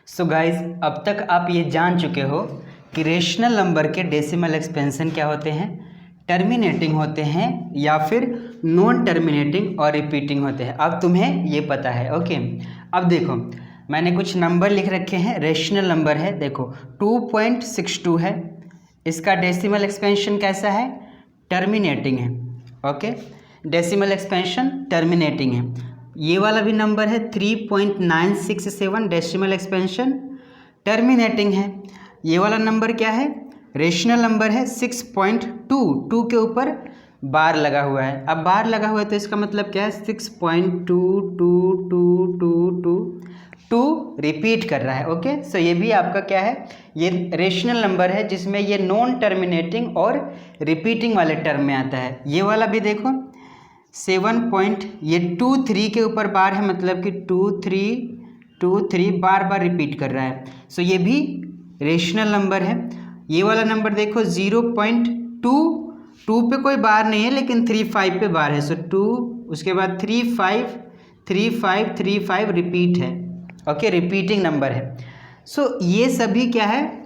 So guys, अब तक आप ये जान चुके हो कि रेशनल नंबर के डेसिमल एक्सपेंशन क्या होते हैं, टर्मिनेटिंग होते हैं या फिर नॉन टर्मिनेटिंग और रिपीटिंग होते हैं। अब तुम्हें ये पता है। ओके, अब देखो मैंने कुछ नंबर लिख रखे हैं। रेशनल नंबर है, देखो 2.62 है। इसका डेसिमल एक्सपेंशन कैसा है, टर्मिनेटिंग है। ओके, डेसिमल एक्सपेंशन टर्मिनेटिंग है। ये वाला भी नंबर है 3.967, डेसिमल एक्सपेंशन टर्मिनेटिंग है। ये वाला नंबर क्या है, रेशनल नंबर है 6.2 के ऊपर बार लगा हुआ है। अब बार लगा हुआ है तो इसका मतलब क्या है, 6.222222 रिपीट कर रहा है। ओके, सो ये भी आपका क्या है, ये रेशनल नंबर है जिसमें ये नॉन टर्मिनेटिंग और रिपीटिंग वाले टर्म में आता है। ये वाला भी देखो 7.23 के ऊपर बार है, मतलब कि 2323 बार बार रिपीट कर रहा है। सो ये भी रेशनल नंबर है। ये वाला नंबर देखो 0.22 पे कोई बार नहीं है लेकिन 35 पे बार है। सो 2 उसके बाद 353535 रिपीट है। ओके, रिपीटिंग नंबर है। सो ये सभी क्या है,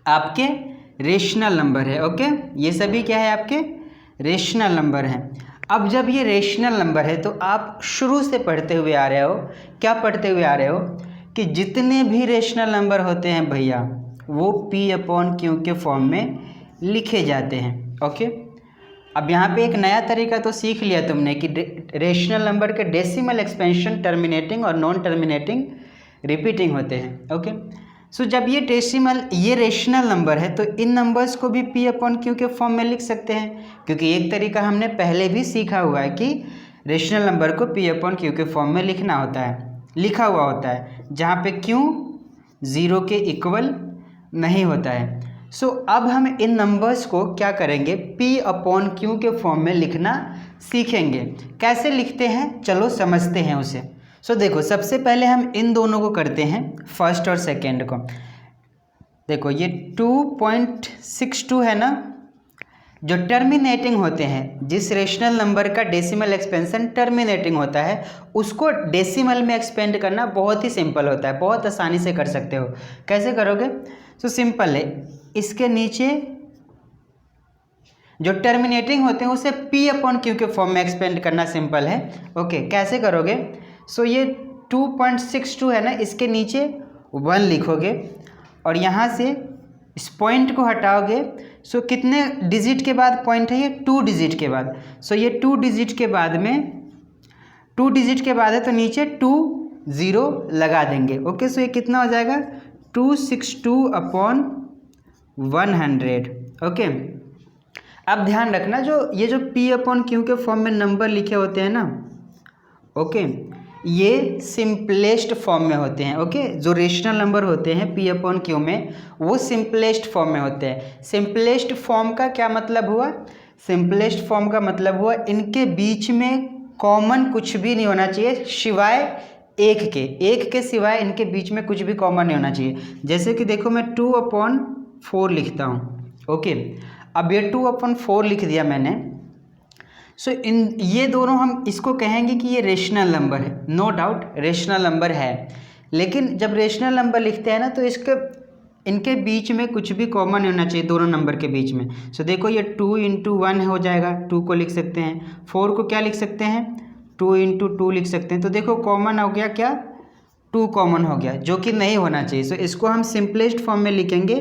आपके रेशनल नंबर है। ओके, ये सभी क्या है, आपके रेशनल नंबर हैं। अब जब ये रेशनल नंबर है तो आप शुरू से पढ़ते हुए आ रहे हो, क्या पढ़ते हुए आ रहे हो कि जितने भी रेशनल नंबर होते हैं भैया वो P/Q के फॉर्म में लिखे जाते हैं। ओके, अब यहाँ पे एक नया तरीका तो सीख लिया तुमने कि रेशनल नंबर के डेसिमल एक्सपेंशन टर्मिनेटिंग और नॉन टर्मिनेटिंग रिपीटिंग होते हैं। ओके, सो जब ये रेशनल नंबर है तो इन नंबर्स को भी P/Q के फॉर्म में लिख सकते हैं, क्योंकि एक तरीका हमने पहले भी सीखा हुआ है कि रेशनल नंबर को P/Q के फॉर्म में लिखना होता है, लिखा हुआ होता है, जहाँ पे Q 0 के इक्वल नहीं होता है। सो अब हम इन नंबर्स को क्या करेंगे, P/Q के फॉर्म में लिखना सीखेंगे। कैसे लिखते हैं, चलो समझते हैं उसे। सो देखो, सबसे पहले हम इन दोनों को करते हैं, फर्स्ट और सेकेंड को। देखो ये 2.62 है ना, जो टर्मिनेटिंग होते हैं, जिस रेशनल नंबर का डेसिमल एक्सपेंशन टर्मिनेटिंग होता है उसको डेसिमल में एक्सपेंड करना बहुत ही सिंपल होता है, बहुत आसानी से कर सकते हो। कैसे करोगे, सो सिंपल है, इसके नीचे जो टर्मिनेटिंग होते हैं उसे P/Q के फॉर्म में एक्सपेंड करना सिंपल है। ओके, कैसे करोगे, सो ये 2.62 है ना, इसके नीचे 1 लिखोगे और यहाँ से इस पॉइंट को हटाओगे। सो कितने डिजिट के बाद पॉइंट है, ये 2 डिजिट के बाद। सो ये 2 डिजिट के बाद में 2 डिजिट के बाद है तो नीचे 2 0 लगा देंगे। ओके, सो ये कितना हो जाएगा, 262/100। ओके, अब ध्यान रखना, ये जो P/Q के फॉर्म में नंबर लिखे होते हैं ना, ओके, ये सिंपलेस्ट फॉर्म में होते हैं। ओके, जो रेशनल नंबर होते हैं P/Q में वो सिंपलेस्ट फॉर्म में होते हैं। सिंपलेस्ट फॉर्म का क्या मतलब हुआ, सिंपलेस्ट फॉर्म का मतलब हुआ इनके बीच में कॉमन कुछ भी नहीं होना चाहिए सिवाय एक के सिवाय इनके बीच में कुछ भी कॉमन नहीं होना चाहिए। जैसे कि देखो मैं 2/4 लिखता हूँ। ओके, अब ये 2/4 लिख दिया मैंने। सो ये दोनों हम इसको कहेंगे कि ये रेशनल नंबर है, नो डाउट रेशनल नंबर है। लेकिन जब रेशनल नंबर लिखते हैं ना तो इनके बीच में कुछ भी कॉमन होना चाहिए दोनों नंबर के बीच में। सो देखो ये 2 × 1 हो जाएगा, 2 को लिख सकते हैं। 4 को क्या लिख सकते हैं, 2 × 2 लिख सकते हैं। तो देखो कॉमन हो गया, क्या 2 कॉमन हो गया, जो कि नहीं होना चाहिए। सो इसको हम सिंपलेस्ट फॉर्म में लिखेंगे,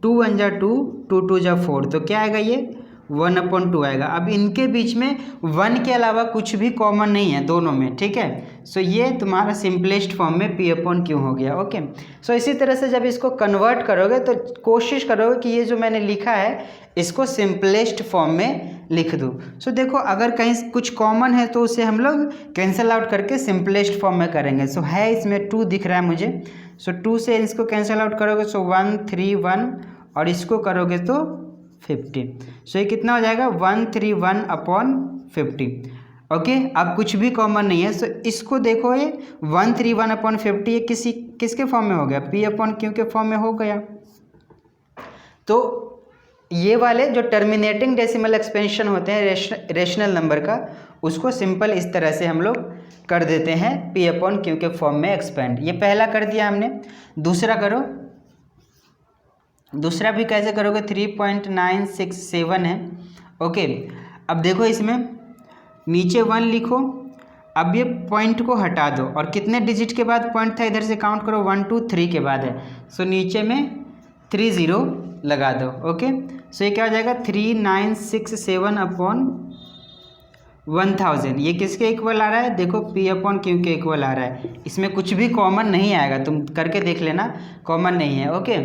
2 × 1 = 2, 2 × 2 = 4। तो क्या आएगा, ये 1/2 आएगा। अब इनके बीच में 1 के अलावा कुछ भी कॉमन नहीं है दोनों में, ठीक है। सो ये तुम्हारा सिंपलेस्ट फॉर्म में P/Q हो गया। ओके, सो इसी तरह से जब इसको कन्वर्ट करोगे तो कोशिश करोगे कि ये जो मैंने लिखा है इसको सिंपलेस्ट फॉर्म में लिख दूँ। सो देखो अगर कहीं कुछ कॉमन है तो उसे हम लोग कैंसिल आउट करके सिंपलेस्ट फॉर्म में करेंगे। सो है इसमें 2 दिख रहा है मुझे। सो 2 से इसको कैंसिल आउट करोगे, सो 1 3 1 और इसको करोगे तो 50। सो ये कितना हो जाएगा, 131/50। ओके, अब कुछ भी कॉमन नहीं है। सो इसको देखो, ये 131/50 ये किसके फॉर्म में हो गया, P/Q के फॉर्म में हो गया। तो ये वाले जो टर्मिनेटिंग डेसिमल एक्सपेंशन होते हैं रेशनल नंबर का, उसको सिंपल इस तरह से हम लोग कर देते हैं P अपॉन Q के फॉर्म में एक्सपेंड। ये पहला कर दिया हमने। दूसरा करो, दूसरा भी कैसे करोगे, 3.967 है। ओके, अब देखो इसमें नीचे 1 लिखो, अब ये पॉइंट को हटा दो और कितने डिजिट के बाद पॉइंट था इधर से काउंट करो, 1 2 3 के बाद है, सो नीचे में 30 लगा दो। ओके, सो ये क्या हो जाएगा 3967 अपॉन 1000। ये किसके इक्वल आ रहा है, देखो P अपॉन Q के इक्वल आ रहा है। इसमें कुछ भी कॉमन नहीं आएगा, तुम करके देख लेना, कॉमन नहीं है। ओके,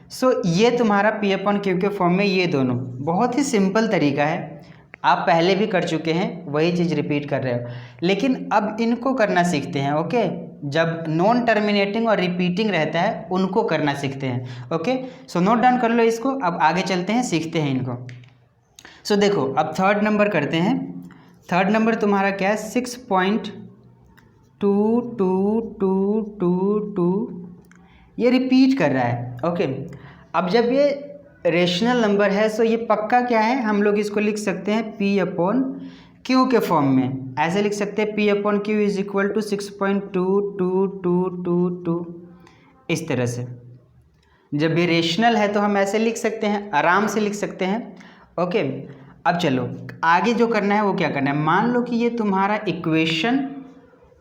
सो ये तुम्हारा P अपॉन Q के फॉर्म में ये दोनों, बहुत ही सिंपल तरीका है, आप पहले भी कर चुके हैं, वही चीज़ रिपीट कर रहे हो, लेकिन अब इनको करना सीखते हैं। ओके, जब नॉन टर्मिनेटिंग और रिपीटिंग रहता है उनको करना सीखते हैं। ओके, सो नोट डाउन कर लो इसको, अब आगे चलते हैं, सीखते हैं इनको। सो देखो अब थर्ड नंबर करते हैं। थर्ड नंबर तुम्हारा क्या है, 6.222222, ये रिपीट कर रहा है। ओके, अब जब ये रेशनल नंबर है सो ये पक्का क्या है, हम लोग इसको लिख सकते हैं P अपॉन Q के फॉर्म में। ऐसे लिख सकते हैं P upon Q is equal to 6.222222, इस तरह से। जब ये रेशनल है तो हम ऐसे लिख सकते हैं, आराम से लिख सकते हैं। ओके, अब चलो आगे जो करना है वो क्या करना है, मान लो कि ये तुम्हारा इक्वेशन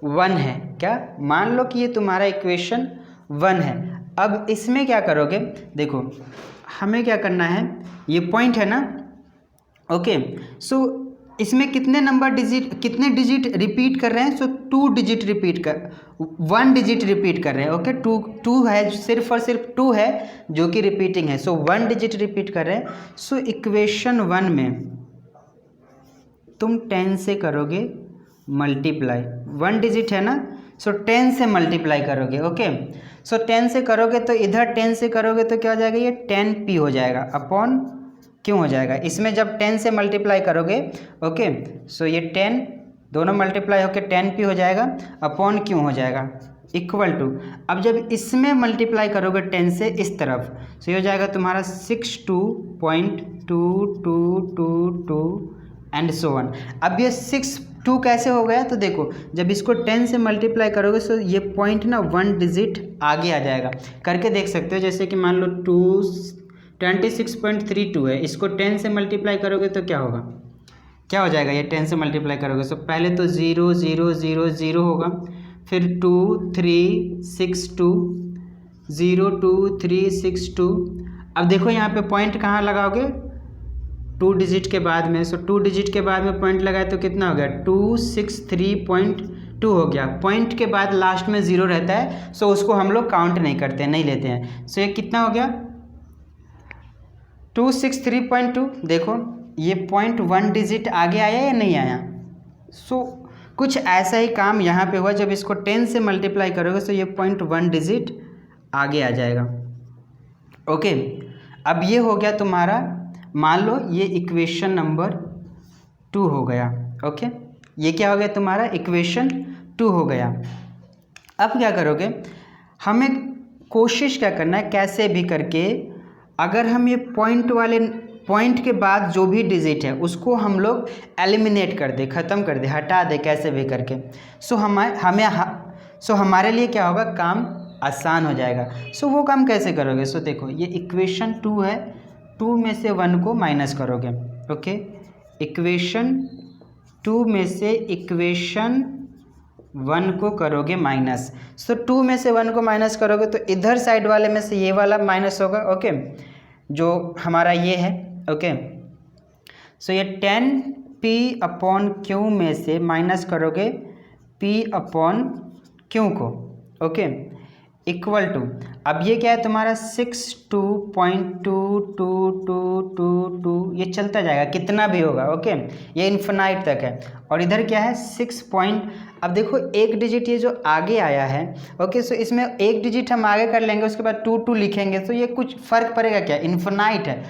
1 है। क्या, मान लो कि ये तुम्हारा इक्वेशन 1 है। अब इसमें क्या करोगे, देखो हमें क्या करना है, ये पॉइंट है ना। ओके, सो इसमें कितने नंबर डिजिट, कितने डिजिट रिपीट कर रहे हैं, सो 2 डिजिट रिपीट कर, 1 डिजिट रिपीट कर रहे हैं। ओके, 2 है, सिर्फ और सिर्फ 2 है जो कि रिपीटिंग है, सो 1 डिजिट रिपीट कर रहे हैं। सो इक्वेशन 1 में तुम 10 से करोगे मल्टीप्लाई, 1 डिजिट है ना, सो 10 से मल्टीप्लाई करोगे। ओके, सो 10 से करोगे तो इधर 10 से करोगे तो क्या हो जाएगा, ये 10P हो जाएगा अपॉन Q हो जाएगा। इसमें जब 10 से मल्टीप्लाई करोगे, ओके, सो ये 10 दोनों मल्टीप्लाई होकर 10P हो जाएगा अपॉन Q हो जाएगा इक्वल टू, अब जब इसमें मल्टीप्लाई करोगे 10 से इस तरफ, सो ये हो जाएगा तुम्हारा 62.2222 एंड सो ऑन। अब ये 62 कैसे हो गया, तो देखो जब इसको 10 से मल्टीप्लाई करोगे तो ये पॉइंट ना 1 डिजिट आगे आ जाएगा। करके देख सकते हो, जैसे कि मान लो 26.32 है, इसको 10 से मल्टीप्लाई करोगे तो क्या होगा, क्या हो जाएगा, ये 10 से मल्टीप्लाई करोगे तो पहले तो 0 0 0 0 होगा, फिर 2 3 6 2 0 2 3 6 2। अब देखो यहाँ पे पॉइंट कहाँ लगाओगे, 2 डिजिट के बाद में, सो 2 डिजिट के बाद में पॉइंट लगाए तो कितना हो गया, 263.2 हो गया। पॉइंट के बाद लास्ट में 0 रहता है, सो उसको हम लोग काउंट नहीं करते, नहीं लेते हैं। सो ये कितना हो गया 263.2। देखो ये पॉइंट 1 डिजिट आगे आया या नहीं आया, सो कुछ ऐसा ही काम यहाँ पे हुआ, जब इसको 10 से मल्टीप्लाई करोगे तो ये पॉइंट 1 डिजिट आगे आ जाएगा। ओके, अब ये हो गया तुम्हारा, मान लो ये इक्वेशन नंबर 2 हो गया। ओके, ये क्या हो गया तुम्हारा, इक्वेशन 2 हो गया। अब क्या करोगे, हमें कोशिश क्या करना है, कैसे भी करके अगर हम ये पॉइंट वाले पॉइंट के बाद जो भी डिजिट है उसको हम लोग एलिमिनेट कर दे, ख़त्म कर दे, हटा दे, कैसे भी करके, सो हमारे लिए क्या होगा, काम आसान हो जाएगा। सो वो काम कैसे करोगे, सो देखो ये इक्वेशन 2 है, 2 में से 1 को माइनस करोगे। ओके, इक्वेशन 2 में से इक्वेशन 1 को करोगे माइनस, सो 2 में से 1 को माइनस करोगे तो इधर साइड वाले में से ये वाला माइनस होगा। ओके, जो हमारा ये है। ओके, सो ये 10P अपॉन Q में से माइनस करोगे P अपॉन Q को। ओके, इक्वल टू, अब ये क्या है तुम्हारा 62.2222, ये चलता जाएगा कितना भी होगा। ओके, ये इन्फिनाइट तक है, और इधर क्या है 6 पॉइंट, अब देखो एक डिजिट ये जो आगे आया है। ओके, सो इसमें एक डिजिट हम आगे कर लेंगे, उसके बाद 2 2 लिखेंगे, तो ये कुछ फ़र्क पड़ेगा क्या, इन्फिनाइट है,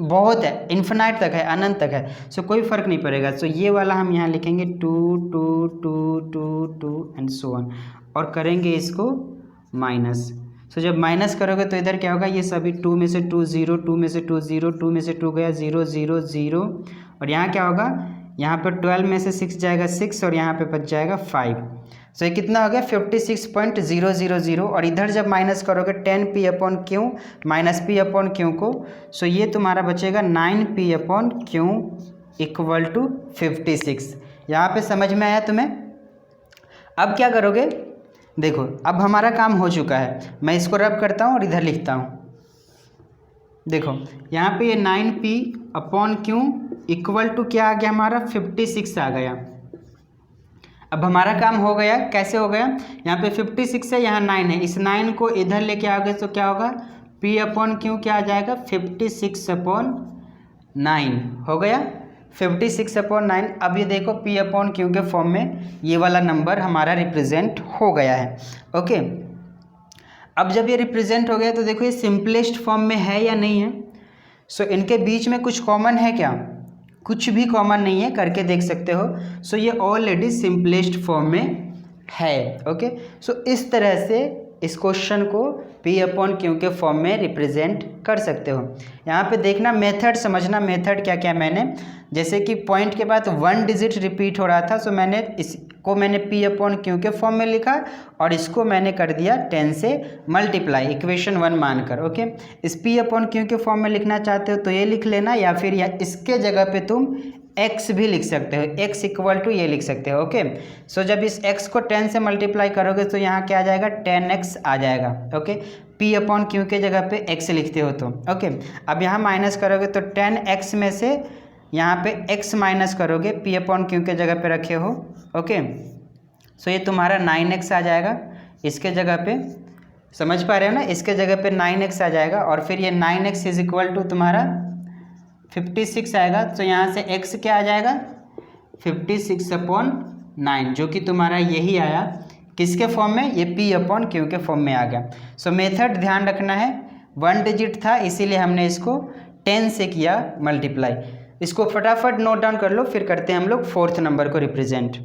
बहुत है, इन्फिनाइट तक है, अनंत तक है, सो कोई फ़र्क नहीं पड़ेगा। सो ये वाला हम यहाँ लिखेंगे 2 2 2 2 2 एंड सो ऑन, और करेंगे इसको माइनस। सो जब माइनस करोगे तो इधर क्या होगा, ये सभी 2 में से 2 0, 2 में से 2 0, 2 में से 2 गया 0 0 0, और यहाँ क्या होगा, यहाँ पे 12 में से 6 जाएगा 6 और यहाँ पे बच जाएगा 5। सो ये कितना हो गया 56.000। और इधर जब माइनस करोगे 10p/q माइनस p/q को, सो ये तुम्हारा बचेगा 9p/q इक्वल टू 56। यहाँ पे समझ में आया तुम्हें? अब क्या करोगे, देखो अब हमारा काम हो चुका है, मैं इसको रब करता हूँ और इधर लिखता हूँ। देखो यहाँ पे ये 9p/q इक्वल टू क्या आ गया हमारा 56 आ गया। अब हमारा काम हो गया, कैसे हो गया, यहाँ पे 56 है, यहाँ 9 है, इस 9 को इधर लेके आओगे तो क्या होगा p/q क्या आ जाएगा 56/9 हो गया 56/9। अब ये देखो p/q के फॉर्म में ये वाला नंबर हमारा रिप्रेजेंट हो गया है। ओके, अब जब ये रिप्रेजेंट हो गया तो देखो ये सिंपलेस्ट फॉर्म में है या नहीं है। सो इनके बीच में कुछ कॉमन है क्या? कुछ भी कॉमन नहीं है, करके देख सकते हो। सो ये ऑलरेडी सिंपलेस्ट फॉर्म में है। ओके, सो इस तरह से इस क्वेश्चन को p/q के फॉर्म में रिप्रेजेंट कर सकते हो। यहाँ पे देखना मेथड समझना, मेथड क्या क्या मैंने, जैसे कि पॉइंट के बाद 1 डिजिट रिपीट हो रहा था, सो मैंने इसको p/q के फॉर्म में लिखा और इसको मैंने कर दिया 10 से मल्टीप्लाई इक्वेशन 1 मानकर। ओके, इस p/q के फॉर्म में लिखना चाहते हो तो ये लिख लेना, या फिर इसके जगह पे तुम x भी लिख सकते हो, x इक्वल टू ये लिख सकते हो। ओके, सो जब इस x को 10 से मल्टीप्लाई करोगे तो यहाँ क्या आ जाएगा 10x आ जाएगा। ओके, p/q के जगह पे x लिखते हो तो। ओके, अब यहाँ माइनस करोगे तो 10x में से यहाँ पे x माइनस करोगे, p/q के जगह पे रखे हो। ओके, सो ये तुम्हारा 9x आ जाएगा इसके जगह पे, समझ पा रहे हो ना, इसके जगह पे 9x आ जाएगा और फिर ये 9x इज इक्वल टू तुम्हारा 56 आएगा। तो यहाँ से x क्या आ जाएगा 56/9, जो कि तुम्हारा यही आया, किसके फॉर्म में, ये p/q के फॉर्म में आ गया। सो मेथड ध्यान रखना है, 1 डिजिट था इसीलिए हमने इसको 10 से किया मल्टीप्लाई। इसको फटाफट नोट डाउन कर लो, फिर करते हैं हम लोग 4th नंबर को रिप्रेजेंट।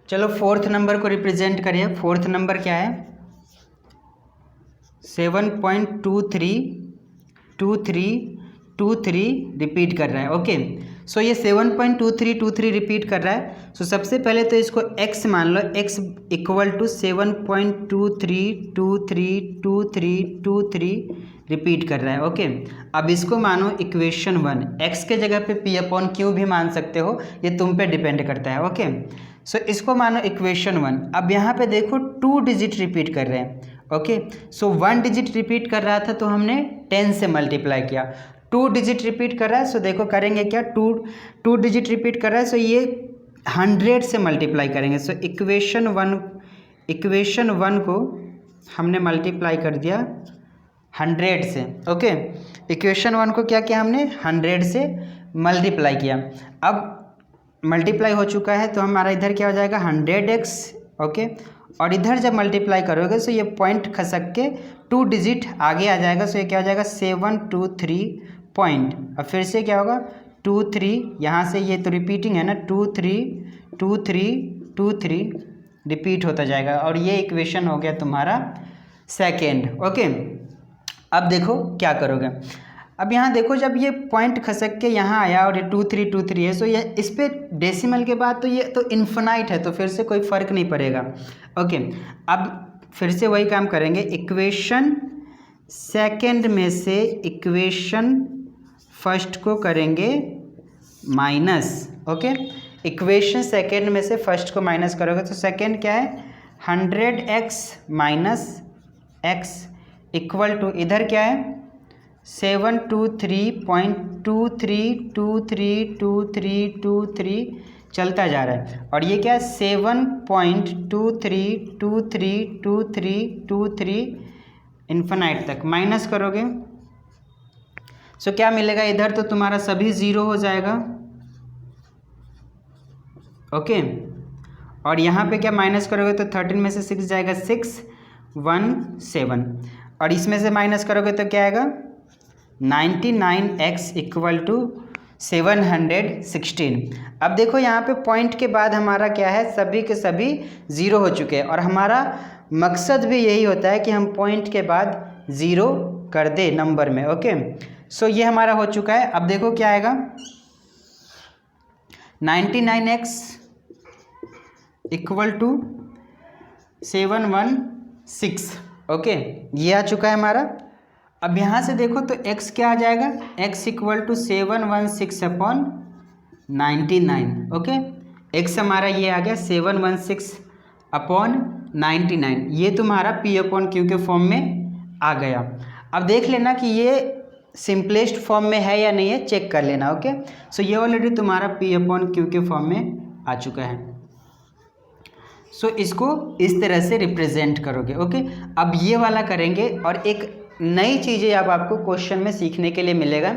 चलो 4th नंबर को रिप्रेजेंट करिए। 4th नंबर क्या है 7.232323 रिपीट कर रहा है। ओके, सो ये 7.2323 रिपीट कर रहा है। सो सबसे पहले तो इसको x मान लो, x इक्वल टू 7.23232323 रिपीट कर रहा है। ओके, अब इसको मानो इक्वेशन 1, x के जगह पे p/q भी मान सकते हो, ये तुम पे डिपेंड करता है। ओके, सो इसको मानो इक्वेशन 1। अब यहाँ पे देखो 2 डिजिट रिपीट कर रहे हैं। ओके, सो 1 डिजिट रिपीट कर रहा था तो हमने 10 से मल्टीप्लाई किया। 2 डिजिट रिपीट कर रहा है, सो देखो करेंगे क्या, 2 डिजिट रिपीट कर रहा है, सो ये 100 से मल्टीप्लाई करेंगे। सो इक्वेशन 1 को हमने मल्टीप्लाई कर दिया 100 से। ओके, इक्वेशन 1 को क्या किया हमने 100 से मल्टीप्लाई किया। अब मल्टीप्लाई हो चुका है तो हमारा इधर क्या हो जाएगा 100x। ओके, और इधर जब मल्टीप्लाई करोगे तो ये पॉइंट खसक के 2 डिजिट आगे आ जाएगा। सो ये क्या हो जाएगा 723 पॉइंट। अब फिर से क्या होगा 23, यहाँ से ये तो रिपीटिंग है ना, 232323 रिपीट होता जाएगा और ये इक्वेशन हो गया तुम्हारा सेकेंड। ओके, अब देखो क्या करोगे। अब यहाँ देखो जब ये पॉइंट खसक के यहाँ आया और ये 2323 है, सो ये इस पे डेसिमल के बाद तो ये तो इन्फिनाइट है, तो फिर से कोई फ़र्क नहीं पड़ेगा। ओके, अब फिर से वही काम करेंगे, इक्वेशन सेकंड में से इक्वेशन फर्स्ट को करेंगे माइनस। ओके, इक्वेशन सेकंड में से फर्स्ट को माइनस करोगे तो सेकंड क्या है 100x minus x equal to इधर क्या है 723.23232323 चलता जा रहा है, और ये क्या है 7.23232323 इन्फिनाइट तक माइनस करोगे। सो क्या मिलेगा इधर, तो तुम्हारा सभी ज़ीरो हो जाएगा। ओके, और यहाँ पे क्या माइनस करोगे तो 13 में से 6 जाएगा 617, और इसमें से माइनस करोगे तो क्या आएगा 99x इक्वल टू 716। अब देखो यहाँ पे पॉइंट के बाद हमारा क्या है, सभी के सभी ज़ीरो हो चुके हैं, और हमारा मकसद भी यही होता है कि हम पॉइंट के बाद ज़ीरो कर दे नंबर में। ओके, सो ये हमारा हो चुका है। अब देखो क्या आएगा 99x इक्वल टू 716। ओके, ये आ चुका है हमारा। अब यहाँ से देखो तो x क्या आ जाएगा, x equal to 716 upon 99। Okay, x हमारा ये आ गया 716 अपॉन 99, ये तुम्हारा p अपॉन q के फॉर्म में आ गया। अब देख लेना कि ये सिंपलेस्ट फॉर्म में है या नहीं है, चेक कर लेना। ओके, सो ये ऑलरेडी तुम्हारा p अपॉन q के फॉर्म में आ चुका है। सो इसको इस तरह से रिप्रेजेंट करोगे। ओके, अब ये वाला करेंगे और एक नई चीज़ें अब आपको क्वेश्चन में सीखने के लिए मिलेगा,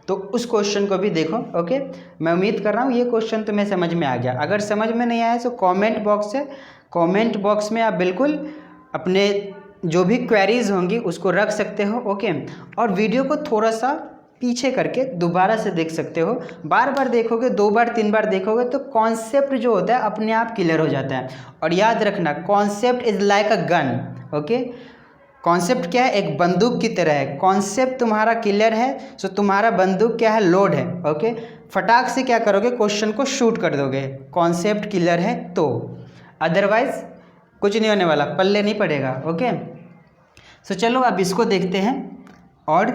तो उस क्वेश्चन को भी देखो। ओके, मैं उम्मीद कर रहा हूँ ये क्वेश्चन तुम्हें समझ में आ गया। अगर समझ में नहीं आया तो कमेंट बॉक्स है, कमेंट बॉक्स में आप बिल्कुल अपने जो भी क्वेरीज होंगी उसको रख सकते हो। ओके, और वीडियो को थोड़ा सा पीछे करके दोबारा से देख सकते हो। बार बार देखोगे, 2 बार 3 बार देखोगे तो कॉन्सेप्ट जो होता है अपने आप क्लियर हो जाता है। और याद रखना, concept is like a gun. Okay, concept क्या है, एक बंदूक की तरह है। कॉन्सेप्ट तुम्हारा क्लियर है तो तुम्हारा बंदूक क्या है, लोड है। ओके, फटाक से क्या करोगे, क्वेश्चन को शूट कर दोगे। कॉन्सेप्ट क्लियर है तो, अदरवाइज कुछ नहीं होने वाला, पल्ले नहीं पड़ेगा। ओके, सो चलो अब इसको देखते हैं और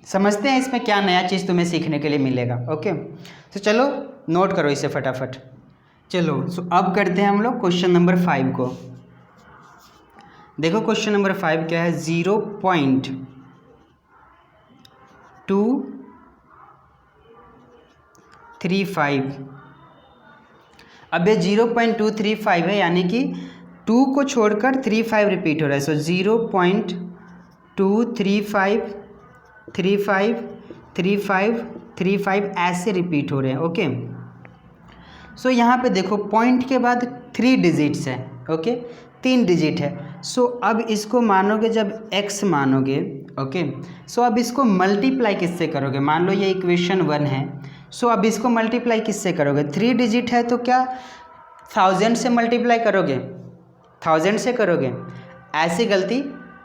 समझते हैं इसमें क्या नया चीज़ तुम्हें सीखने के लिए मिलेगा। ओके, तो चलो नोट करो इसे फटाफट। चलो सो अब करते हैं हम लोग क्वेश्चन नंबर 5 को। देखो क्वेश्चन नंबर 5 क्या है, 0.235। अब ये 0.235 है, यानी कि 2 को छोड़कर 35 रिपीट हो रहा है। सो 0.235 35 35 35 ऐसे रिपीट हो रहे हैं। ओके, सो यहाँ पे देखो पॉइंट के बाद 3 डिजिट्स है। ओके, 3 डिजिट है। सो अब इसको मानोगे जब x मानोगे। ओके, सो अब इसको मल्टीप्लाई किससे करोगे, मान लो ये इक्वेशन 1 है। सो अब इसको मल्टीप्लाई किससे करोगे, 3 डिजिट है तो क्या 1000 से मल्टीप्लाई करोगे, 1000 से करोगे। ऐसी गलती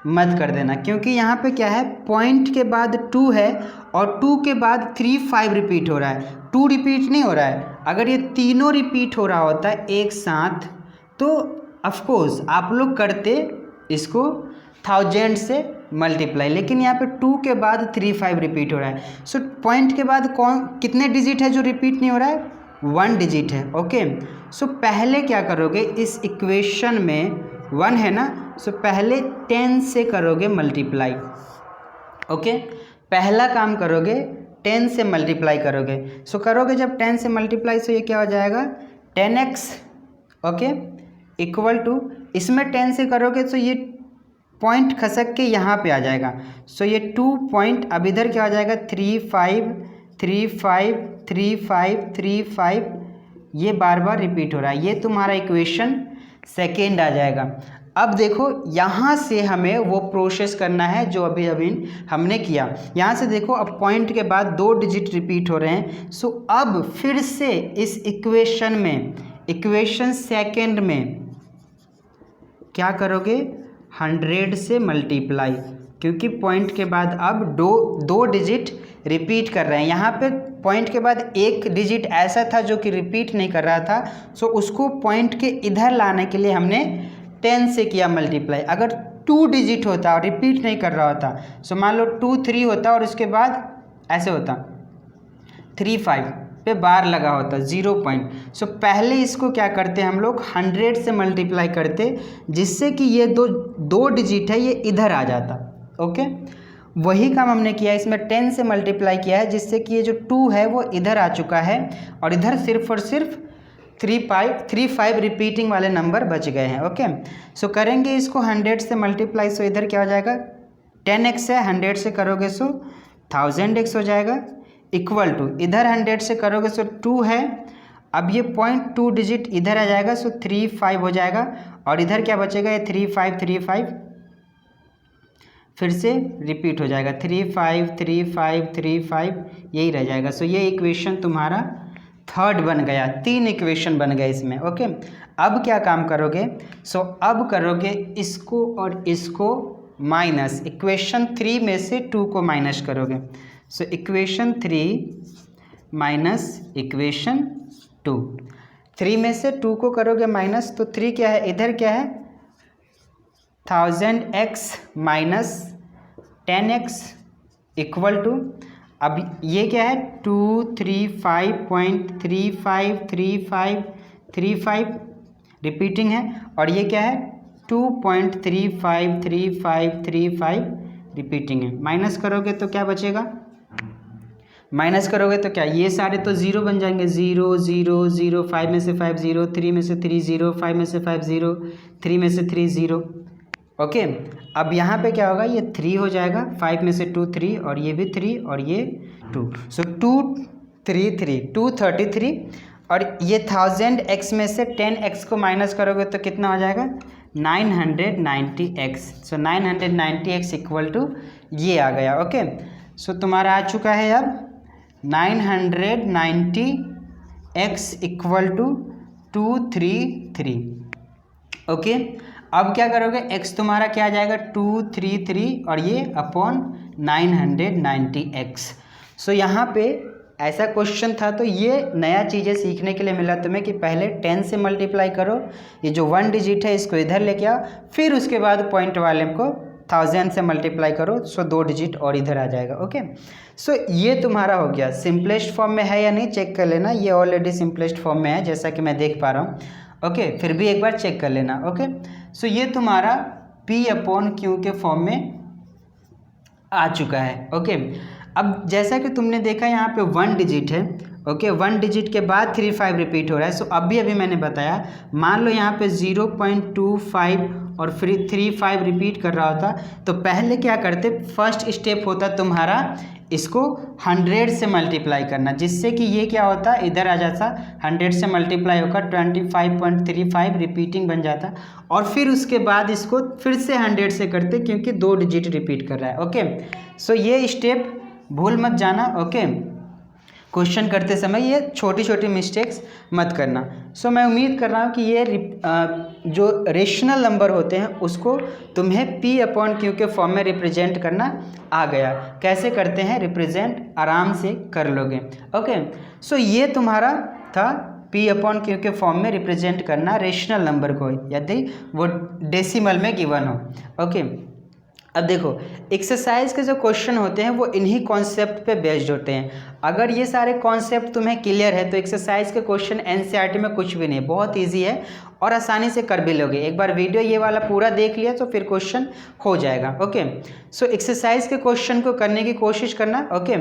मत कर देना, क्योंकि यहाँ पे क्या है, पॉइंट के बाद 2 है और 2 के बाद 35 रिपीट हो रहा है। 2 रिपीट नहीं हो रहा है। अगर ये तीनों रिपीट हो रहा होता है एक साथ तो ऑफकोर्स आप लोग करते इसको 1000 से मल्टीप्लाई, लेकिन यहाँ पे 2 के बाद 35 रिपीट हो रहा है। सो पॉइंट के बाद कितने डिजिट है जो रिपीट नहीं हो रहा है, 1 डिजिट है। ओके, सो पहले क्या करोगे, इस इक्वेशन में 1 है ना, सो पहले 10 से करोगे मल्टीप्लाई। ओके, पहला काम करोगे 10 से मल्टीप्लाई करोगे। सो करोगे जब 10 से मल्टीप्लाई, सो ये क्या हो जाएगा 10x। ओके, इक्वल टू, इसमें 10 से करोगे तो ये पॉइंट खसक के यहाँ पे आ जाएगा। सो ये 2 पॉइंट, अब इधर क्या हो जाएगा 35 35 35 35, ये बार बार रिपीट हो रहा है। ये तुम्हारा इक्वेशन सेकेंड आ जाएगा। अब देखो यहाँ से हमें वो प्रोसेस करना है जो अभी हमने किया। यहाँ से देखो अब पॉइंट के बाद 2 डिजिट रिपीट हो रहे हैं। सो अब फिर से इस इक्वेशन में, इक्वेशन सेकेंड में क्या करोगे, 100 से मल्टीप्लाई, क्योंकि पॉइंट के बाद अब दो डिजिट रिपीट कर रहे हैं। यहाँ पे पॉइंट के बाद एक डिजिट ऐसा था जो कि रिपीट नहीं कर रहा था। सो उसको पॉइंट के इधर लाने के लिए हमने 10 से किया मल्टीप्लाई। अगर 2 डिजिट होता और रिपीट नहीं कर रहा होता, सो मान लो 2 3 होता और उसके बाद ऐसे होता 35 पे बार लगा होता 0 पॉइंट। सो पहले इसको क्या करते हम लोग 100 से मल्टीप्लाई करते, जिससे कि ये दो डिजिट है ये इधर आ जाता। ओके, वही काम हमने किया, इसमें 10 से मल्टीप्लाई किया है, जिससे कि ये जो 2 है वो इधर आ चुका है और इधर सिर्फ और सिर्फ 35 रिपीटिंग वाले नंबर बच गए हैं। ओके, सो करेंगे इसको 100 से मल्टीप्लाई। सो इधर क्या हो जाएगा 10x है, 100 से करोगे सो 1000x हो जाएगा। इक्वल टू, इधर 100 से करोगे सो 2 है, अब ये पॉइंट 2 डिजिट इधर आ जाएगा, सो 35 हो जाएगा और इधर क्या बचेगा, ये 35 35 फिर से रिपीट हो जाएगा 35 35 35, यही रह जाएगा। सो ये इक्वेशन तुम्हारा थर्ड बन गया। 3 इक्वेशन बन गए इसमें। ओके, अब क्या काम करोगे, सो अब करोगे इसको और इसको माइनस, इक्वेशन 3 में से 2 को माइनस करोगे। So equation 3 minus equation 2। 3 में से 2 को करोगे माइनस तो 3 क्या है, इधर क्या है 1000x minus 10x equal to, अब ये क्या है 235.353535 रिपीटिंग है, और ये क्या है 2.353535 रिपीटिंग है। माइनस करोगे तो क्या बचेगा, माइनस करोगे तो क्या, ये सारे तो ज़ीरो बन जाएंगे, 0 0 0, 5 में से 5 0, 3 में से 3 0, 5 में से 5 0, 3 में से 3 0। ओके, अब यहाँ पे क्या होगा, ये 3 हो जाएगा, 5 में से 2 3, और ये भी 3 और ये 2, सो 2 3 3 233, और ये 1000x में से 10x को माइनस करोगे तो कितना हो जाएगा 990x, so 990x equal to ये आ गया। ओके, सो तुम्हारा आ चुका है अब 990x इक्वल टू 233। ओके, अब क्या करोगे, x तुम्हारा क्या आ जाएगा 233 और ये अपॉन 990x। सो यहाँ पे ऐसा क्वेश्चन था, तो ये नया चीज़ें सीखने के लिए मिला तुम्हें कि पहले 10 से मल्टीप्लाई करो, ये जो 1 डिजिट है इसको इधर लेके आओ, फिर उसके बाद पॉइंट वाले को 1000 से मल्टीप्लाई करो, सो 2 डिजिट और इधर आ जाएगा। ओके, सो ये तुम्हारा हो गया। सिंपलेस्ट फॉर्म में है या नहीं चेक कर लेना, ये ऑलरेडी सिंपलेस्ट फॉर्म में है जैसा कि मैं देख पा रहा हूँ। ओके, फिर भी एक बार चेक कर लेना। ओके, सो ये तुम्हारा P/Q के फॉर्म में आ चुका है। ओके, अब जैसा कि तुमने देखा यहाँ पे 1 डिजिट है। ओके, 1 डिजिट के बाद 35 रिपीट हो रहा है। सो अभी मैंने बताया, मान लो यहाँ पे 0.25 और फिर 35 रिपीट कर रहा होता, तो पहले क्या करते, फर्स्ट स्टेप होता तुम्हारा इसको 100 से मल्टीप्लाई करना, जिससे कि ये क्या होता इधर आ जाता, 100 से मल्टीप्लाई होकर 25.35 रिपीटिंग बन जाता, और फिर उसके बाद इसको फिर से 100 से करते क्योंकि 2 डिजिट रिपीट कर रहा है। ओके, सो ये स्टेप भूल मत जाना। ओके, क्वेश्चन करते समय ये छोटी छोटी मिस्टेक्स मत करना। सो मैं उम्मीद कर रहा हूँ कि ये जो रेशनल नंबर होते हैं उसको तुम्हें P/Q के फॉर्म में रिप्रेजेंट करना आ गया। कैसे करते हैं रिप्रेजेंट, आराम से कर लोगे। ओके, सो ये तुम्हारा था P/Q के फॉर्म में रिप्रेजेंट करना रेशनल नंबर को, यदि वो डेसिमल में गिवन हो। ओके, अब देखो एक्सरसाइज के जो क्वेश्चन होते हैं वो इन्हीं कॉन्सेप्ट पे बेस्ड होते हैं। अगर ये सारे कॉन्सेप्ट तुम्हें क्लियर है तो एक्सरसाइज के क्वेश्चन एनसीईआरटी में कुछ भी नहीं, बहुत इजी है और आसानी से कर भी लोगे। एक बार वीडियो ये वाला पूरा देख लिया तो फिर क्वेश्चन हो जाएगा। ओके, सो एक्सरसाइज के क्वेश्चन को करने की कोशिश करना। ओके,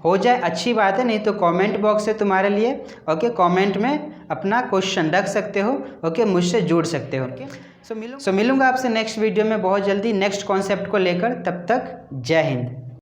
हो जाए अच्छी बात है, नहीं तो कॉमेंट बॉक्स है तुम्हारे लिए। ओके, कॉमेंट में अपना क्वेश्चन रख सकते हो। ओके, मुझसे जुड़ सकते हो। सो मिलूंगा आपसे नेक्स्ट वीडियो में बहुत जल्दी नेक्स्ट कॉन्सेप्ट को लेकर। तब तक जय हिंद।